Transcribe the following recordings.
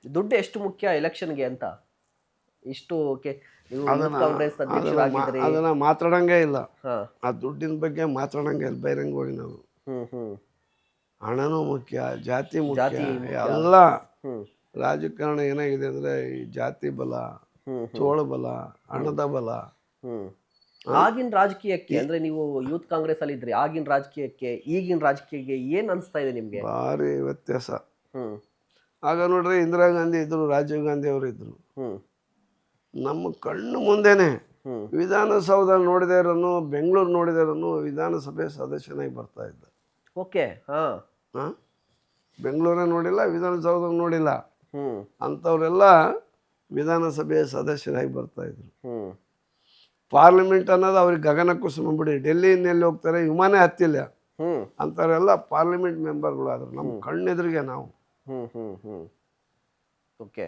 ದುಡ್ಡು ಎಷ್ಟು ಮುಖ್ಯ ಎಲೆಕ್ಷನ್ಗೆ ಅಂತ ಇಷ್ಟು ನೀವು ಯೂತ್ ಅದನ್ನು ಕಾಂಗ್ರೆಸ್ ಅಧ್ಯಕ್ಷರಾಗಿದ್ರಿ. ಅದನ್ನು ಮಾತಾಡೋಂಗೇ ಇಲ್ಲ. ಹಾ. ಆ ದುಡ್ಡಿನ ಬಗ್ಗೆ ಮಾತಾಡೋಂಗೆ ಇಲ್ಲ ಬಹಿರಂಗವಾಗಿ ನಾವು. ಹ್ಮ್. ಹಣನೂ ಮುಖ್ಯ, ಜಾತಿ ಮುಖ್ಯ, ಜಾತಿ ಮುಖ್ಯ. ಎಲ್ಲ. ಹ್ಮ್ ರಾಜಕಾರಣ ಏನಾಗಿದೆ ಅಂದರೆ ಈ ಜಾತಿ ಬಲ, ಹ್ಮ್ ಚೋಳ ಬಲ, ಹಣದ ಬಲ. ಹ್ಮ್ ಆಗಿನ ರಾಜಕೀಯಕ್ಕೆ ಅಂದ್ರೆ ನೀವು ಯೂತ್ ಕಾಂಗ್ರೆಸ್ ಅಲ್ಲಿ ಇದ್ರಿ, ಆಗಿನ ರಾಜಕೀಯಕ್ಕೆ ಈಗಿನ ರಾಜಕೀಯಕ್ಕೆ ಏನ್ ಅನ್ಸ್ತಾ ಇದೆ ನಿಮ್ಗೆ? ಭಾರಿ ವ್ಯತ್ಯಾಸ. ಹ್ಮ್ ಆಗ ನೋಡ್ರಿ ಇಂದಿರಾ ಗಾಂಧಿ ಇದ್ರು, ರಾಜೀವ್ ಗಾಂಧಿ ಅವರು ಇದ್ರು. ಹ್ಮ್ ನಮ್ಮ ಕಣ್ಣು ಮುಂದೆನೆ ಹ್ಮ್ ವಿಧಾನಸೌಧ ನೋಡಿದೇ ಇರೋನು, ಬೆಂಗಳೂರು ನೋಡಿದೇ ಇರೋನು ವಿಧಾನಸಭೆ ಸದಸ್ಯನಾಗಿ ಬರ್ತಾ ಇದ್ದ. ಓಕೆ. ಹಾ. ಹಾಂ, ಬೆಂಗಳೂರೇ ನೋಡಿಲ್ಲ, ವಿಧಾನಸೌಧ ನೋಡಿಲ್ಲ, ಹ್ಮ್ ಅಂಥವರೆಲ್ಲ ವಿಧಾನಸಭೆಯ ಸದಸ್ಯರಾಗಿ ಬರ್ತಾ ಇದ್ರು. ಹ್ಮ್ ಪಾರ್ಲಿಮೆಂಟ್ ಅನ್ನೋದು ಅವ್ರಿಗೆ ಗಗನ ಕುಸುಮ ಬಿಡಿ. ಡೆಲ್ಲಿನಲ್ಲಿ ಹೋಗ್ತಾರೆ, ವಿಮಾನ ಹತ್ತಿಲ್ಲ, ಹ್ಮ್ ಅಂಥವರೆಲ್ಲ ಪಾರ್ಲಿಮೆಂಟ್ ಮೆಂಬರ್ಗಳು ಆದರು ನಮ್ಮ ಕಣ್ಣೆದುರಿಗೆ. ನಾವು ಹ್ಮ್ ಹ್ಮ್ ಹ್ಮ್ ಓಕೆ.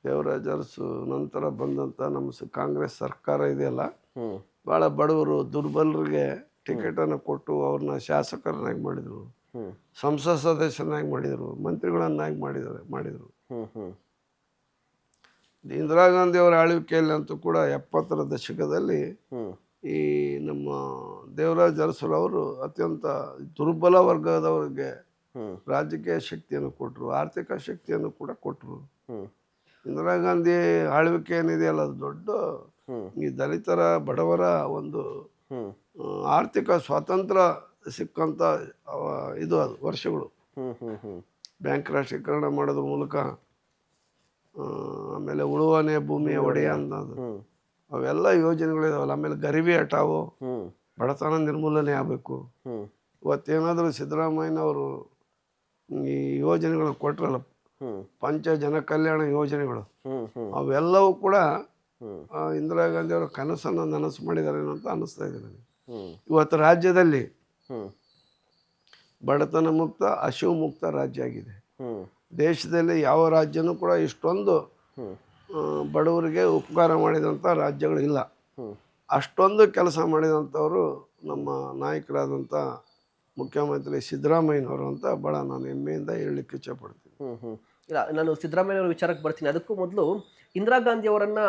ದೇವರಾಜ ಅರಸು ನಂತರ ಬಂದಂಥ ನಮ್ಮ ಕಾಂಗ್ರೆಸ್ ಸರ್ಕಾರ ಇದೆಯಲ್ಲ, ಹ್ಮ್ ಭಾಳ ಬಡವರು ದುರ್ಬಲರಿಗೆ ಟಿಕೆಟನ್ನು ಕೊಟ್ಟು ಅವ್ರನ್ನ ಶಾಸಕರನ್ನಾಗಿ ಮಾಡಿದರು, ಹ್ಮ್ ಸಂಸತ್ ಸದಸ್ಯರನ್ನಾಗಿ ಮಾಡಿದರು, ಮಂತ್ರಿಗಳನ್ನಾಗಿ ಮಾಡಿದರು. ಹ್ಮ್ ಹ್ಮ್ ಇಂದಿರಾ ಗಾಂಧಿ ಅವರ ಆಳ್ವಿಕೆಯಲ್ಲಿ ಅಂತೂ ಕೂಡ 70ರ ದಶಕದಲ್ಲಿ ಹ್ಮ್ ಈ ನಮ್ಮ ದೇವರಾಜ ಅರಸುರವರು ಅತ್ಯಂತ ದುರ್ಬಲ ವರ್ಗದವರಿಗೆ ಹ್ಮ್ ರಾಜಕೀಯ ಶಕ್ತಿಯನ್ನು ಕೊಟ್ಟರು, ಆರ್ಥಿಕ ಶಕ್ತಿಯನ್ನು ಕೂಡ ಕೊಟ್ಟರು. ಹ್ಮ್ ಇಂದಿರಾ ಗಾಂಧಿ ಆಳ್ವಿಕೆ ಏನಿದೆಯಲ್ಲ, ಅದು ದೊಡ್ಡ ಹ್ಮ್ ಈ ದಲಿತರ ಬಡವರ ಒಂದು ಹ್ಮ್ ಆರ್ಥಿಕ ಸ್ವಾತಂತ್ರ್ಯ ಸಿಕ್ಕಂಥ ಇದು ಅದು ವರ್ಷಗಳು. ಹ್ಮ್ ಹ್ಮ್ ಹ್ಮ್ ಬ್ಯಾಂಕ್ ರಾಷ್ಟ್ರೀಕರಣ ಮಾಡೋದ್ರ ಮೂಲಕ, ಆಮೇಲೆ ಉಳುವನೆ ಭೂಮಿಯ ಒಡೆಯ ಅನ್ನೋದು, ಹ್ಮ್ ಅವೆಲ್ಲ ಯೋಜನೆಗಳಿದಾವಲ್ಲ. ಆಮೇಲೆ ಗರೀಬಿ ಹಟಾವು, ಹ್ಮ್ ಬಡತನ ನಿರ್ಮೂಲನೆ ಆಗಬೇಕು. ಹ್ಮ್ ಇವತ್ತೇನಾದರೂ ಸಿದ್ದರಾಮಯ್ಯನವರು ಈ ಯೋಜನೆಗಳು ಕೊಟ್ಟರಲ್ಲ, ಹ್ಮ್ ಪಂಚಜನ ಕಲ್ಯಾಣ ಯೋಜನೆಗಳು, ಹ್ಮ್ ಹ್ಮ್ ಅವೆಲ್ಲವೂ ಕೂಡ ಹ್ಮ್ ಇಂದಿರಾ ಗಾಂಧಿ ಅವರ ಕನಸನ್ನು ನನಸು ಮಾಡಿದ್ದಾರೆ ಅಂತ ಅನ್ನಿಸ್ತಾ ಇದೆ ನನಗೆ. ಹ್ಮ್ ಇವತ್ತು ರಾಜ್ಯದಲ್ಲಿ ಹ್ಮ್ ಬಡತನ ಮುಕ್ತ, ಹಸಿವು ಮುಕ್ತ ರಾಜ್ಯ ಆಗಿದೆ. ಹ್ಮ್ ದೇಶದಲ್ಲಿ ಯಾವ ರಾಜ್ಯನೂ ಕೂಡ ಇಷ್ಟೊಂದು ಹ್ಮ್ ಬಡವರಿಗೆ ಉಪಕಾರ ಮಾಡಿದಂಥ ರಾಜ್ಯಗಳು ಇಲ್ಲ. ಹ್ಮ್ ಅಷ್ಟೊಂದು ಕೆಲಸ ಮಾಡಿದಂಥವರು ನಮ್ಮ ನಾಯಕರಾದಂಥ ಮುಖ್ಯಮಂತ್ರಿ ಸಿದ್ದರಾಮಯ್ಯನವರು ಅಂತ ಭಾಳ ನಾನು ಹೆಮ್ಮೆಯಿಂದ ಹೇಳಲಿಕ್ಕೆ ಇಚ್ಛೆಪಡ್ತೀನಿ. ಇಲ್ಲ, ನಾನು ಸಿದ್ದರಾಮಯ್ಯ ಅವರ ವಿಚಾರಕ್ಕೆ ಬರ್ತೀನಿ. ಅದಕ್ಕೂ ಮೊದಲು ಇಂದಿರಾ ಗಾಂಧಿ ಅವರನ್ನ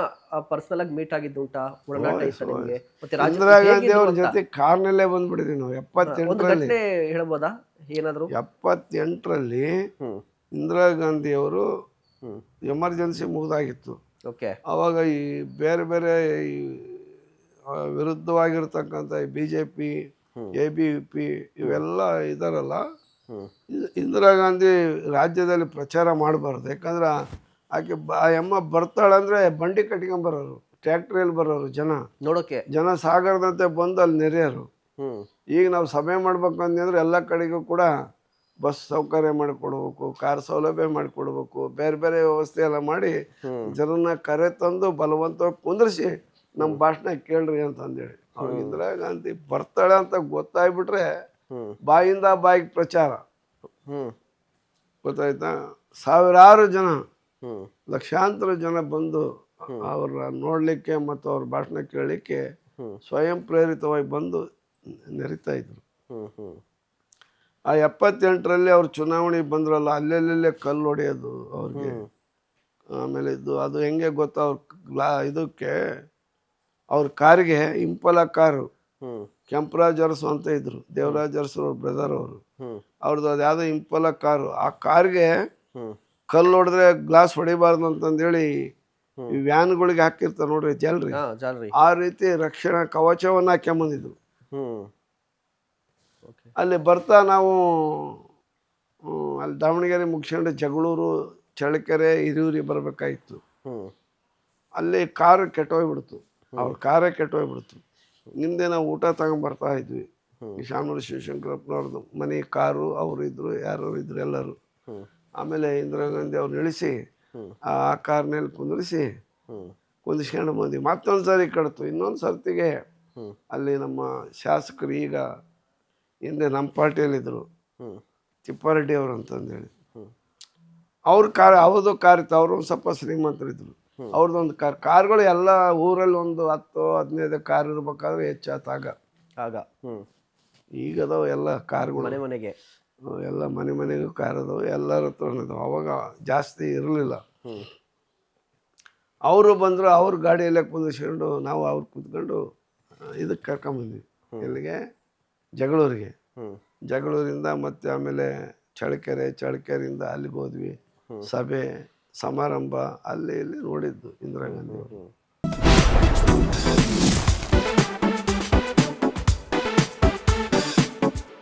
ಪರ್ಸನಲ್ ಆಗಿ ಮೀಟ್ ಆಗಿದ್ದುಂಟಾ, ಒಡನಾಟ ಇತ್ತ ನಿಮಗೆ? ಮತ್ತೆ ಇಂದಿರಾ ಗಾಂಧಿ ಅವ್ರ ಜೊತೆ ಕಾರ್ನಲ್ಲೇ ಬಂದ್ಬಿಟ್ಟಿದ್ವಿ ನಾವು. ಒಂದು ಘಟನೆ ಹೇಳ್ಬೋದಾ ಏನಾದ್ರು? 78ರಲ್ಲಿ ಹ್ಮ್ ಇಂದಿರಾ ಗಾಂಧಿ ಅವರು ಹ್ಮ್ ಎಮರ್ಜೆನ್ಸಿ ಮುಗಿದಾಗಿತ್ತು. ಓಕೆ. ಆವಾಗ ಈ ಬೇರೆ ಬೇರೆ ಈ ವಿರುದ್ಧವಾಗಿರ್ತಕ್ಕಂಥ BJP, ABVP ಇವೆಲ್ಲ ಇದಾರಲ್ಲ, ಹ್ಮ್ ಇಂದಿರಾ ಗಾಂಧಿ ರಾಜ್ಯದಲ್ಲಿ ಪ್ರಚಾರ ಮಾಡಬಾರ್ದು. ಯಾಕಂದ್ರೆ ಆಕೆ ಅಮ್ಮ ಬರ್ತಾಳಂದ್ರೆ ಬಂಡಿ ಕಟ್ಕೊಂಬರೋರು, ಟ್ಯಾಕ್ಟ್ರಿಯಲ್ಲಿ ಬರೋರು ನೋಡೋಕೆ, ಜನ ಸಾಗರದಂತೆ ಬಂದು ಅಲ್ಲಿ ನೆರೆಯೋರು. ಹ್ಮ್ ಈಗ ನಾವು ಸಭೆ ಮಾಡ್ಬೇಕು ಅಂತಂದ್ರೆ ಎಲ್ಲ ಕಡೆಗೂ ಕೂಡ ಬಸ್ ಸೌಕರ್ಯ ಮಾಡಿಕೊಡ್ಬೇಕು, ಕಾರ್ ಸೌಲಭ್ಯ ಮಾಡಿಕೊಡ್ಬೇಕು, ಬೇರೆ ಬೇರೆ ವ್ಯವಸ್ಥೆ ಎಲ್ಲ ಮಾಡಿ ಜನನ ಕರೆ ತಂದು ಬಲವಂತವಾಗಿ ಕುಂದ್ರಿಸಿ ನಮ್ಮ ಭಾಷಣ ಕೇಳ್ರಿ ಅಂತಂದೇಳಿ. ಅವಾಗ ಇಂದಿರಾ ಗಾಂಧಿ ಬರ್ತಾಳೆ ಅಂತ ಗೊತ್ತಾಗ್ಬಿಟ್ರೆ ಬಾಯಿಂದ ಬಾಯಿಗೆ ಪ್ರಚಾರ, ಗೊತ್ತಾಯ್ತಾ? ಸಾವಿರಾರು ಜನ, ಲಕ್ಷಾಂತರ ಜನ ಬಂದು ಅವ್ರ ನೋಡಲಿಕ್ಕೆ ಮತ್ತು ಅವ್ರ ಭಾಷಣ ಕೇಳಲಿಕ್ಕೆ ಸ್ವಯಂ ಪ್ರೇರಿತವಾಗಿ ಬಂದು ನೆರಿತಾ ಇದ್ರು. ಆ 78ರಲ್ಲಿ ಅವ್ರು ಚುನಾವಣೆಗೆ ಬಂದ್ರಲ್ಲ, ಅಲ್ಲೆಲ್ಲೇ ಕಲ್ಲು ಹೊಡೆಯೋದು ಅವ್ರಿಗೆ. ಆಮೇಲೆ ಅದು ಹೆಂಗೆ ಗೊತ್ತಾ, ಅವ್ರ ಇದಕ್ಕೆ ಅವ್ರ ಕಾರಿಗೆ ಇಂಪಲ ಕಾರು, ಕೆಂಪರಾಜ್ ಅರಸು ಅಂತ ಇದ್ರು, ದೇವರಾಜ್ ಅರಸು ಅವ್ರ ಬ್ರದರ್ ಅವರು, ಅವ್ರದ್ದು ಅದು ಯಾವುದೋ ಇಂಪಲ ಕಾರು. ಆ ಕಾರ್ಗೆ ಕಲ್ಲು ಹೊಡೆದ್ರೆ ಗ್ಲಾಸ್ ಹೊಡಿಬಾರ್ದು ಅಂತಂದೇಳಿ ಈ ವ್ಯಾನ್ಗಳಿಗೆ ಹಾಕಿರ್ತಾರೆ ನೋಡ್ರಿ ಜಲ್ರಿ, ಆ ರೀತಿ ರಕ್ಷಣಾ ಕವಚವನ್ನು ಹಾಕ್ಯಂಬಂದಿದ್ರು. ಅಲ್ಲಿ ಬರ್ತಾ ನಾವು ಅಲ್ಲಿ ದಾವಣಗೆರೆ ಮುಗಿಸ್ಕೊಂಡು ಜಗಳೂರು, ಚಳ್ಳಕೆರೆ, ಹಿರಿಯೂರಿಗೆ ಬರಬೇಕಾಗಿತ್ತು. ಅಲ್ಲಿ ಕಾರು ಕೆಟ್ಟೋಗ್ಬಿಡ್ತು, ಅವ್ರ ಕಾರೇ ಕೆಟ್ಟೋಗ್ಬಿಡ್ತು. ಹಿಂದೆ ನಾವು ಊಟ ತಗೊಂಬರ್ತಾ ಇದ್ವಿ, ಶಾಮನೂರು ಶಿವಶಂಕರಪ್ಪನವ್ರದ್ದು ಮನೆ ಕಾರು, ಅವರು ಇದ್ರು, ಯಾರು ಇದ್ರು ಎಲ್ಲರೂ. ಆಮೇಲೆ ಇಂದಿರಾ ಗಾಂಧಿ ಅವ್ರು ಇಳಿಸಿ ಆ ಕಾರ್ನಲ್ಲಿ ಕುಂದಿಸ್ಕೊಂಡು ಬಂದ್ವಿ. ಮತ್ತೊಂದು ಸಾರಿ ಕಡ್ತು, ಇನ್ನೊಂದು ಸರ್ತಿಗೆ ಅಲ್ಲಿ ನಮ್ಮ ಶಾಸಕರು, ಈಗ ಹಿಂದೆ ನಮ್ಮ ಪಾರ್ಟಿಯಲ್ಲಿದ್ದರು, ತಿಪ್ಪಾರೆಡ್ಡಿ ಅವರು ಅಂತಂದೇಳಿ, ಅವ್ರ ಅವ್ರದ್ದು ಕಾರ್ ಇತ್ತು. ಅವರು ಒಂದು ಸ್ವಲ್ಪ ಶ್ರೀಮಂತರಿದ್ರು, ಅವ್ರದ್ದೊಂದು ಕಾರ್ಗಳು ಎಲ್ಲ ಊರಲ್ಲಿ ಒಂದು 10-15 ಕಾರ್ ಇರ್ಬೇಕಾದ್ರೆ ಹೆಚ್ಚಾತಾಗ. ಈಗದವು ಎಲ್ಲ ಕಾರ್ಗಳು ಮನೆಗೆ ಎಲ್ಲ ಮನೆಗೂ ಕಾರ್ ಅದಾವೆ, ಎಲ್ಲರ ಹತ್ರ ಇದಾವೆ. ಅವಾಗ ಜಾಸ್ತಿ ಇರಲಿಲ್ಲ. ಅವರು ಬಂದರು, ಅವ್ರ ಗಾಡಿಯಲ್ಲೇ ಕುಂದಿಸ್ಕೊಂಡು ನಾವು ಅವ್ರು ಕೂತ್ಕೊಂಡು ಇದಕ್ಕೆ ಕರ್ಕೊಂಬಂದ್ವಿ. ಎಲ್ಲಿಗೆ? ಜಗಳೂರಿಗೆ. ಜಗಳೂರಿಂದ ಮತ್ತೆ ಆಮೇಲೆ ಚಳ್ಳಕೆರೆಯಿಂದ ಅಲ್ಲಿಗೆ ಹೋದ್ವಿ. ಸಭೆ ಸಮಾರಂಭ ಅಲ್ಲಿ ಇಲ್ಲಿ ನೋಡಿದ್ದು ಇಂದಿರಾ ಗಾಂಧಿ ಅವರು.